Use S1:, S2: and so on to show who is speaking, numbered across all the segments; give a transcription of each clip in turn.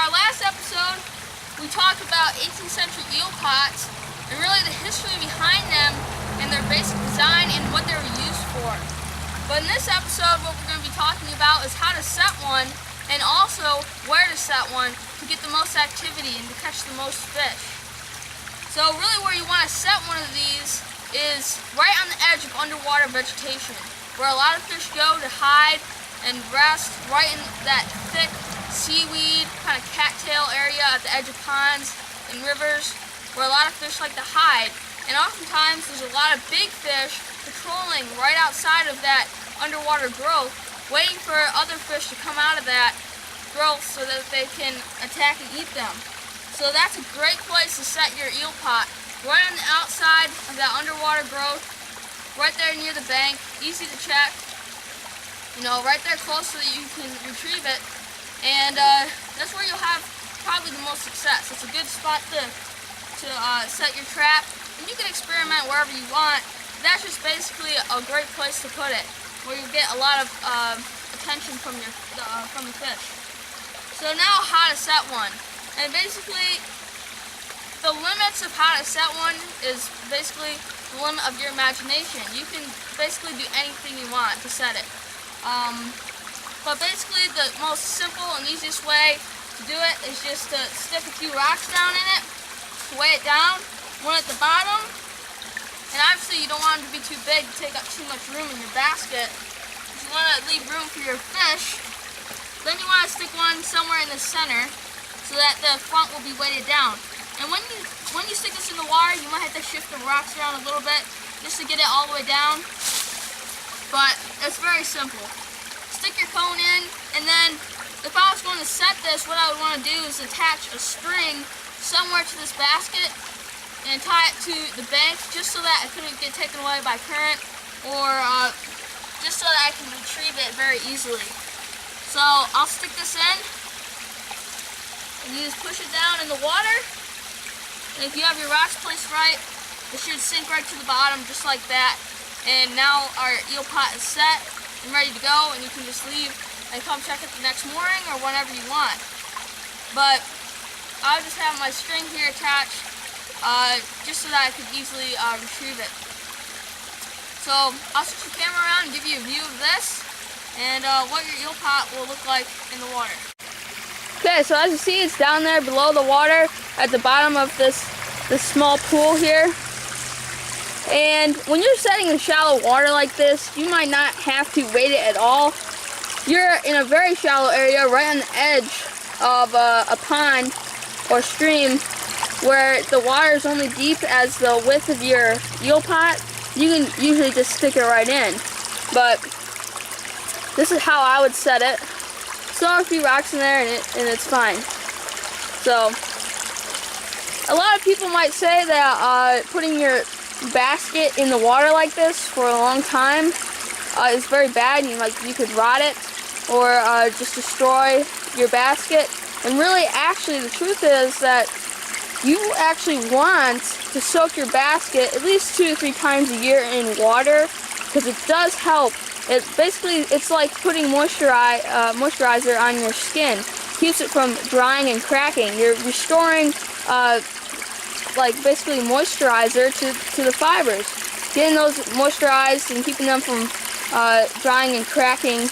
S1: our last episode, we talked about 18th century eel pots and really the history behind them and their basic design and what they were used for. But in this episode, what we're going to be talking about is how to set one and also where to set one to get the most activity and to catch the most fish. So really where you want to set one of these is right on the edge of underwater vegetation, where a lot of fish go to hide and rest, right in that thick seaweed kind of cattail area at the edge of ponds and rivers where a lot of fish like to hide. And oftentimes there's a lot of big fish patrolling right outside of that underwater growth, waiting for other fish to come out of that growth so that they can attack and eat them. So that's a great place to set your eel pot, right on the outside of that underwater growth, right there near the bank, easy to check, right there close so that you can retrieve it. And that's where you'll have probably the most success. It's a good spot to set your trap, and you can experiment wherever you want. That's just basically a great place to put it, where you get a lot of attention from the fish. So now how to set one. And basically, the limits of how to set one is basically the limit of your imagination. You can basically do anything you want to set it. But basically, the most simple and easiest way to do it is just to stick a few rocks down in it, to weigh it down, one at the bottom, and obviously you don't want it to be too big to take up too much room in your basket. You want to leave room for your fish. Then you want to stick one somewhere in the center so that the front will be weighted down. And when you stick this in the water, you might have to shift the rocks around a little bit just to get it all the way down. But it's very simple. Stick your cone in, and then if I was going to set this, what I would want to do is attach a string somewhere to this basket and tie it to the bank just so that it couldn't get taken away by current, or just so that I can retrieve it very easily. So I'll stick this in, and you just push it down in the water, and if you have your rocks placed right, it should sink right to the bottom just like that. And now our eel pot is set and ready to go, and you can just leave and come check it the next morning or whenever you want. But I'll just have my string here attached just so that I could easily retrieve it. So I'll switch the camera around and give you a view of this and what your eel pot will look like in the water. Okay, so as you see, it's down there below the water at the bottom of this small pool here. And when you're setting in shallow water like this, you might not have to weight it at all. You're in a very shallow area right on the edge of a pond or stream where the water is only deep as the width of your eel pot. You can usually just stick it right in. But this is how I would set it. Throw a few rocks in there and it's fine. So a lot of people might say that putting your basket in the water like this for a long time is very bad, and you could rot it or just destroy your basket. And really, actually, the truth is that you actually want to soak your basket at least 2 to 3 times a year in water, because it does help. It's like putting moisturizer on your skin. Keeps it from drying and cracking. You're restoring basically moisturizer to the fibers, getting those moisturized and keeping them from drying and cracking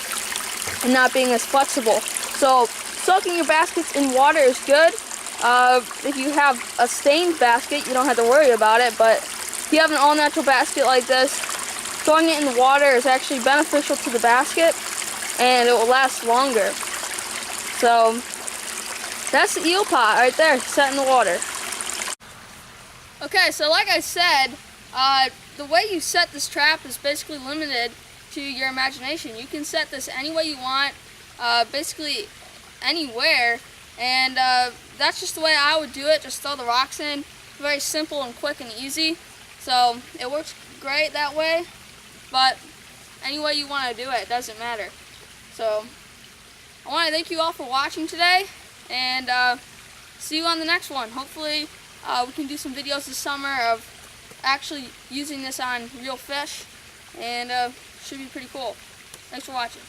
S1: and not being as flexible. So soaking your baskets in water is good. If you have a stained basket, you don't have to worry about it, but if you have an all-natural basket like this, throwing it in the water is actually beneficial to the basket, and it will last longer. So that's the eel pot right there, set in the water. Okay, so like I said, the way you set this trap is basically limited to your imagination. You can set this any way you want, basically anywhere, and that's just the way I would do it. Just throw the rocks in. Very simple and quick and easy. So it works great that way, but any way you want to do it doesn't matter. So I want to thank you all for watching today, and see you on the next one. Hopefully we can do some videos this summer of actually using this on real fish, and should be pretty cool. Thanks for watching.